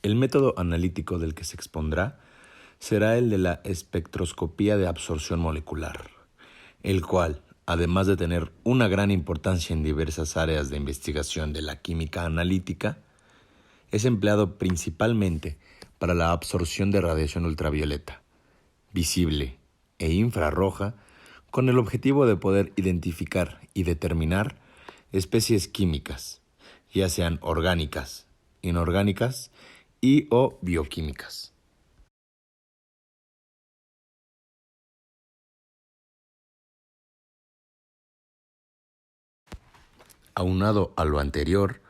El método analítico del que se expondrá será el de la espectroscopía de absorción molecular, el cual, además de tener una gran importancia en diversas áreas de investigación de la química analítica, es empleado principalmente para la absorción de radiación ultravioleta, visible e infrarroja, con el objetivo de poder identificar y determinar especies químicas, ya sean orgánicas, inorgánicas y o bioquímicas. Aunado a lo anterior,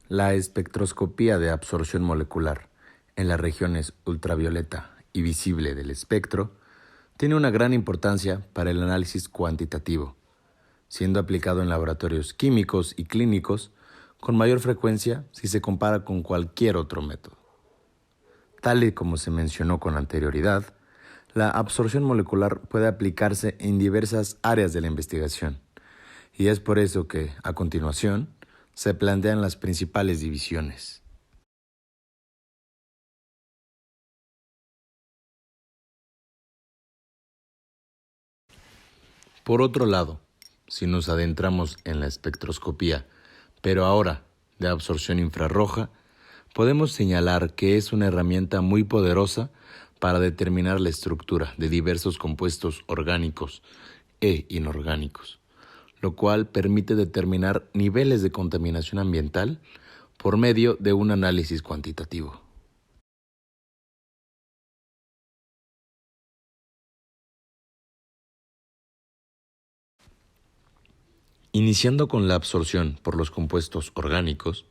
la espectroscopía de absorción molecular en las regiones ultravioleta y visible del espectro tiene una gran importancia para el análisis cuantitativo, siendo aplicado en laboratorios químicos y clínicos con mayor frecuencia si se compara con cualquier otro método. Tal y como se mencionó con anterioridad, la absorción molecular puede aplicarse en diversas áreas de la investigación, y es por eso que, a continuación, se plantean las principales divisiones. Por otro lado, si nos adentramos en la espectroscopía, pero ahora de absorción infrarroja, podemos señalar que es una herramienta muy poderosa para determinar la estructura de diversos compuestos orgánicos e inorgánicos, lo cual permite determinar niveles de contaminación ambiental por medio de un análisis cuantitativo. Iniciando con la absorción por los compuestos orgánicos,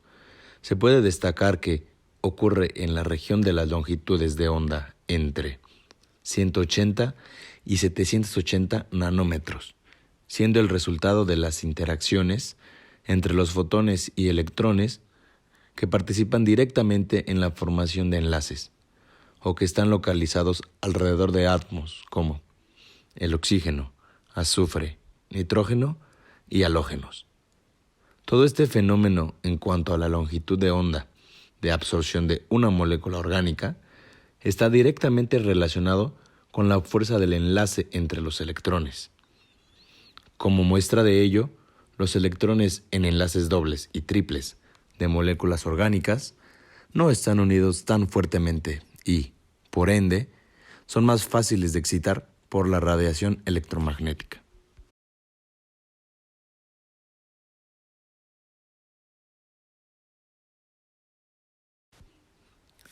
se puede destacar que ocurre en la región de las longitudes de onda entre 180 y 780 nanómetros, siendo el resultado de las interacciones entre los fotones y electrones que participan directamente en la formación de enlaces o que están localizados alrededor de átomos como el oxígeno, azufre, nitrógeno y halógenos. Todo este fenómeno en cuanto a la longitud de onda de absorción de una molécula orgánica está directamente relacionado con la fuerza del enlace entre los electrones. Como muestra de ello, los electrones en enlaces dobles y triples de moléculas orgánicas no están unidos tan fuertemente y, por ende, son más fáciles de excitar por la radiación electromagnética.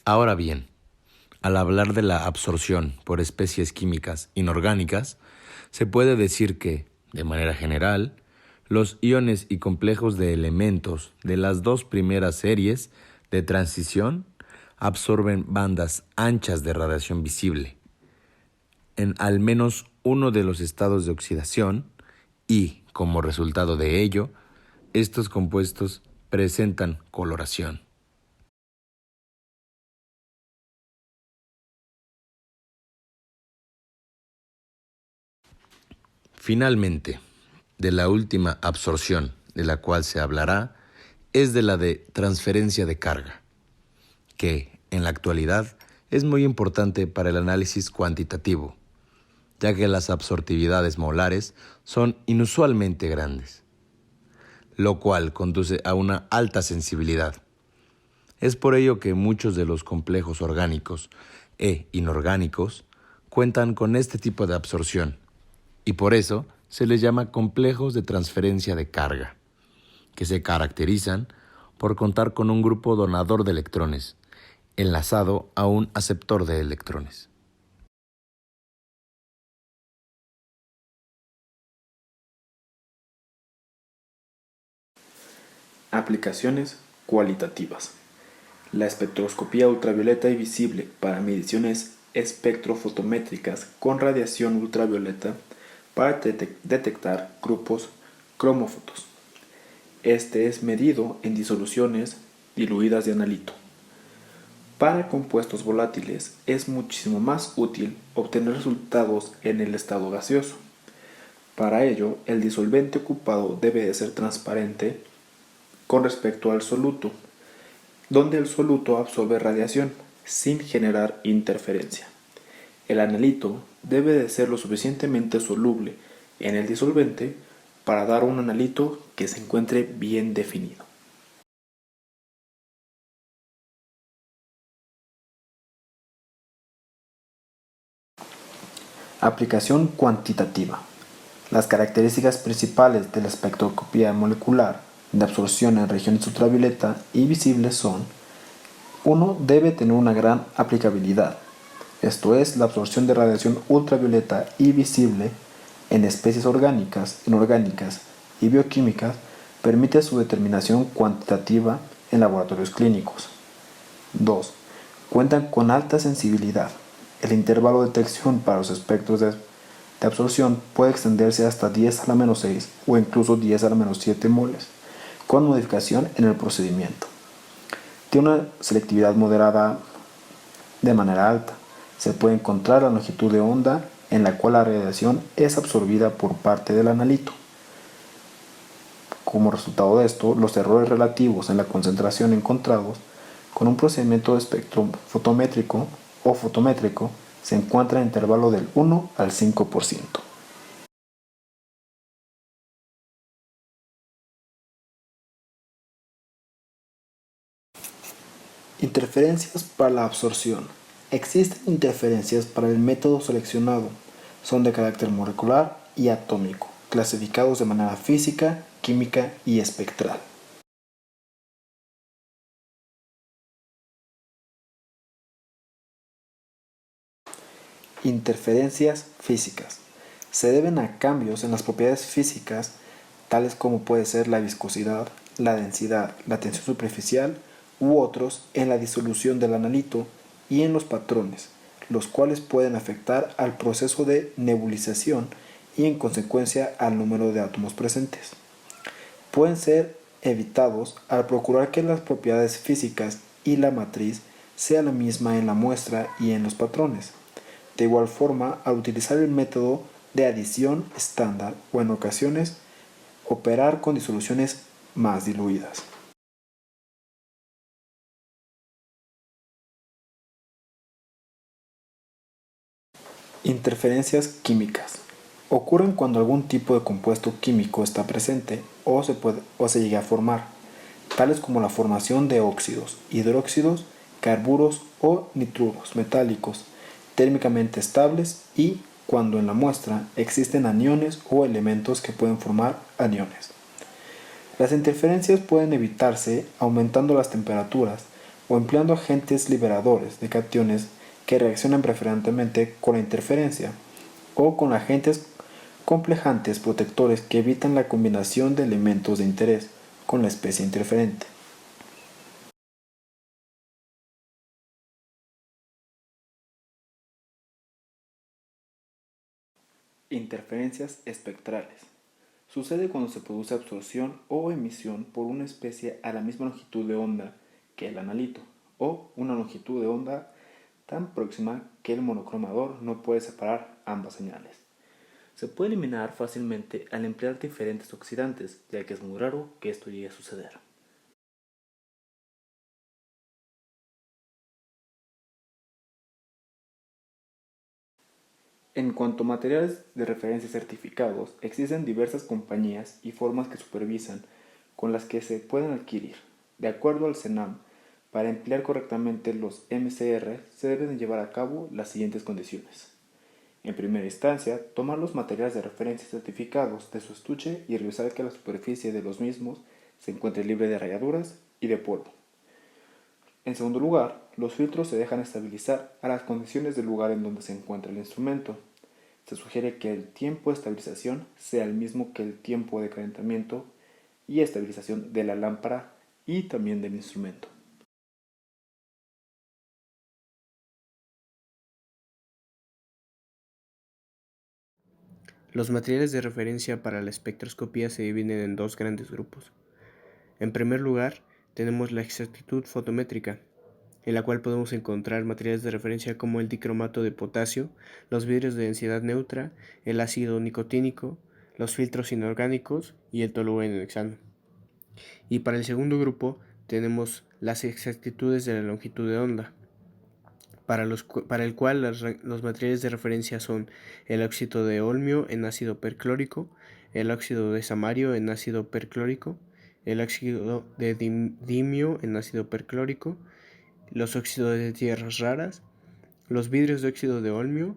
Ahora bien, al hablar de la absorción por especies químicas inorgánicas, se puede decir que, de manera general, los iones y complejos de elementos de las dos primeras series de transición absorben bandas anchas de radiación visible en al menos uno de los estados de oxidación y, como resultado de ello, estos compuestos presentan coloración. Finalmente, de la última absorción de la cual se hablará es de la de transferencia de carga, que, en la actualidad, es muy importante para el análisis cuantitativo, ya que las absortividades molares son inusualmente grandes, lo cual conduce a una alta sensibilidad. Es por ello que muchos de los complejos orgánicos e inorgánicos cuentan con este tipo de absorción, y por eso se les llama complejos de transferencia de carga, que se caracterizan por contar con un grupo donador de electrones, enlazado a un aceptor de electrones. Aplicaciones cualitativas. La espectroscopía ultravioleta y visible para mediciones espectrofotométricas con radiación ultravioleta para detectar grupos cromófotos. Este es medido en disoluciones diluidas de analito. Para compuestos volátiles es muchísimo más útil obtener resultados en el estado gaseoso. Para ello, el disolvente ocupado debe de ser transparente con respecto al soluto. donde el soluto absorbe radiación sin generar interferencia. El analito debe de ser lo suficientemente soluble en el disolvente para dar un analito que se encuentre bien definido. Aplicación cuantitativa. Las características principales de la espectroscopía molecular de absorción en regiones ultravioleta y visibles son: 1. Debe tener una gran aplicabilidad, esto es, la absorción de radiación ultravioleta y visible en especies orgánicas, inorgánicas y bioquímicas permite su determinación cuantitativa en laboratorios clínicos. 2. Cuentan con alta sensibilidad. El intervalo de detección para los espectros de absorción puede extenderse hasta 10⁻⁶ o incluso 10⁻⁷ moles, con modificación en el procedimiento. Tiene una selectividad moderada de manera alta. Se puede encontrar la longitud de onda en la cual la radiación es absorbida por parte del analito. Como resultado de esto, los errores relativos en la concentración encontrados con un procedimiento de espectro fotométrico o fotométrico se encuentran en intervalo del 1 al 5%. Interferencias para la absorción. Existen interferencias para el método seleccionado. Son de carácter molecular y atómico, clasificados de manera física, química y espectral. Interferencias físicas. Se deben a cambios en las propiedades físicas, tales como puede ser la viscosidad, la densidad, la tensión superficial u otros en la disolución del analito y en los patrones, los cuales pueden afectar al proceso de nebulización y en consecuencia al número de átomos presentes. Pueden ser evitados al procurar que las propiedades físicas y la matriz sea la misma en la muestra y en los patrones. De igual forma, al utilizar el método de adición estándar o en ocasiones operar con disoluciones más diluidas. Interferencias químicas. Ocurren cuando algún tipo de compuesto químico está presente o se llegue a formar, tales como la formación de óxidos, hidróxidos, carburos o nitruros metálicos, térmicamente estables, y cuando en la muestra existen aniones o elementos que pueden formar aniones. Las interferencias pueden evitarse aumentando las temperaturas o empleando agentes liberadores de cationes que reaccionan preferentemente con la interferencia, o con agentes complejantes protectores que evitan la combinación de elementos de interés con la especie interferente. Interferencias espectrales. Sucede cuando se produce absorción o emisión por una especie a la misma longitud de onda que el analito, o una longitud de onda tan próxima que el monocromador no puede separar ambas señales. Se puede eliminar fácilmente al emplear diferentes oxidantes, ya que es muy raro que esto llegue a suceder. En cuanto a materiales de referencia certificados, existen diversas compañías y formas que supervisan con las que se pueden adquirir. De acuerdo al CENAM, para emplear correctamente los MCR se deben llevar a cabo las siguientes condiciones. En primera instancia, tomar los materiales de referencia certificados de su estuche y revisar que la superficie de los mismos se encuentre libre de rayaduras y de polvo. En segundo lugar, los filtros se dejan estabilizar a las condiciones del lugar en donde se encuentra el instrumento. Se sugiere que el tiempo de estabilización sea el mismo que el tiempo de calentamiento y estabilización de la lámpara y también del instrumento. Los materiales de referencia para la espectroscopía se dividen en dos grandes grupos. En primer lugar, tenemos la exactitud fotométrica, en la cual podemos encontrar materiales de referencia como el dicromato de potasio, los vidrios de densidad neutra, el ácido nicotínico, los filtros inorgánicos y el tolueno hexano. Y para el segundo grupo tenemos las exactitudes de la longitud de onda, para el cual los materiales de referencia son el óxido de olmio en ácido perclórico, el óxido de samario en ácido perclórico, el óxido de dimio en ácido perclórico, los óxidos de tierras raras, los vidrios de óxido de olmio,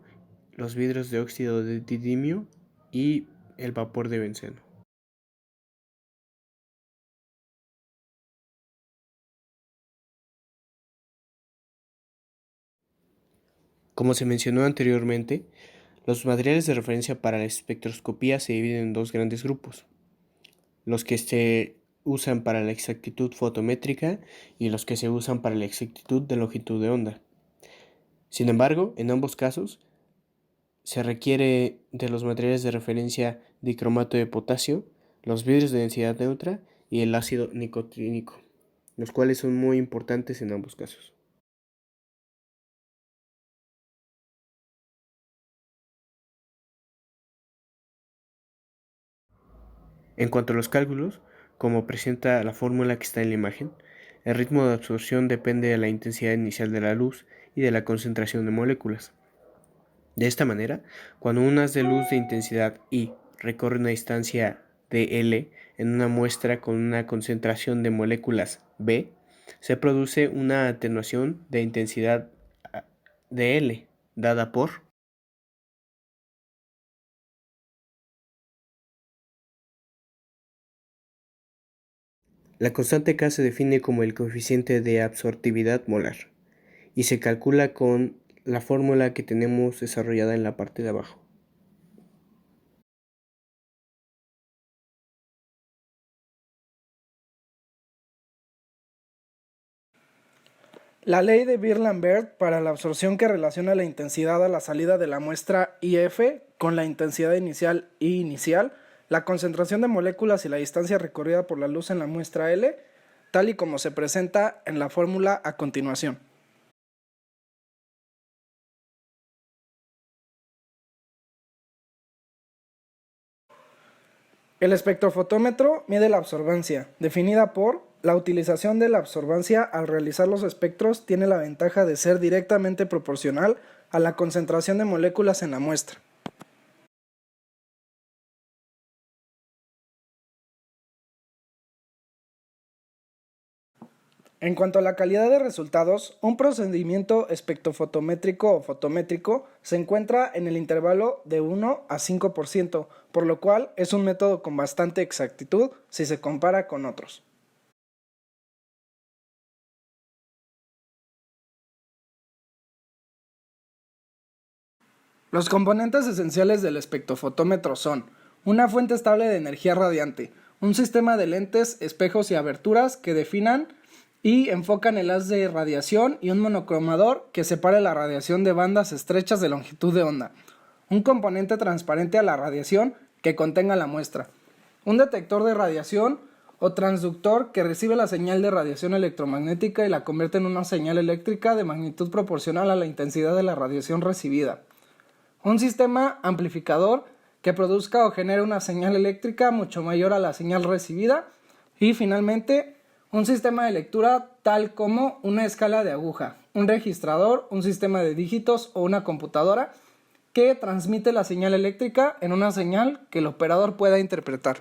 los vidrios de óxido de didimio y el vapor de benceno. Como se mencionó anteriormente, los materiales de referencia para la espectroscopía se dividen en dos grandes grupos: los que se usan para la exactitud fotométrica y los que se usan para la exactitud de longitud de onda. Sin embargo, en ambos casos, se requiere de los materiales de referencia dicromato de potasio, los vidrios de densidad neutra y el ácido nicotínico, los cuales son muy importantes en ambos casos. En cuanto a los cálculos, como presenta la fórmula que está en la imagen, el ritmo de absorción depende de la intensidad inicial de la luz y de la concentración de moléculas. De esta manera, cuando un haz de luz de intensidad I recorre una distancia dl en una muestra con una concentración de moléculas B, se produce una atenuación de intensidad dl, dada por la constante K. Se define como el coeficiente de absortividad molar y se calcula con la fórmula que tenemos desarrollada en la parte de abajo. La ley de Beer-Lambert para la absorción, que relaciona la intensidad a la salida de la muestra IF con la intensidad inicial I inicial, la concentración de moléculas y la distancia recorrida por la luz en la muestra L, tal y como se presenta en la fórmula a continuación. El espectrofotómetro mide la absorbancia, definida por: la utilización de la absorbancia al realizar los espectros tiene la ventaja de ser directamente proporcional a la concentración de moléculas en la muestra. En cuanto a la calidad de resultados, un procedimiento espectrofotométrico o fotométrico se encuentra en el intervalo de 1 a 5%, por lo cual es un método con bastante exactitud si se compara con otros. Los componentes esenciales del espectrofotómetro son: una fuente estable de energía radiante, un sistema de lentes, espejos y aberturas que definan y enfocan el haz de radiación, y un monocromador que separe la radiación de bandas estrechas de longitud de onda, un componente transparente a la radiación que contenga la muestra, un detector de radiación o transductor que recibe la señal de radiación electromagnética y la convierte en una señal eléctrica de magnitud proporcional a la intensidad de la radiación recibida, un sistema amplificador que produzca o genere una señal eléctrica mucho mayor a la señal recibida, y finalmente un sistema de lectura tal como una escala de aguja, un registrador, un sistema de dígitos o una computadora que transmite la señal eléctrica en una señal que el operador pueda interpretar.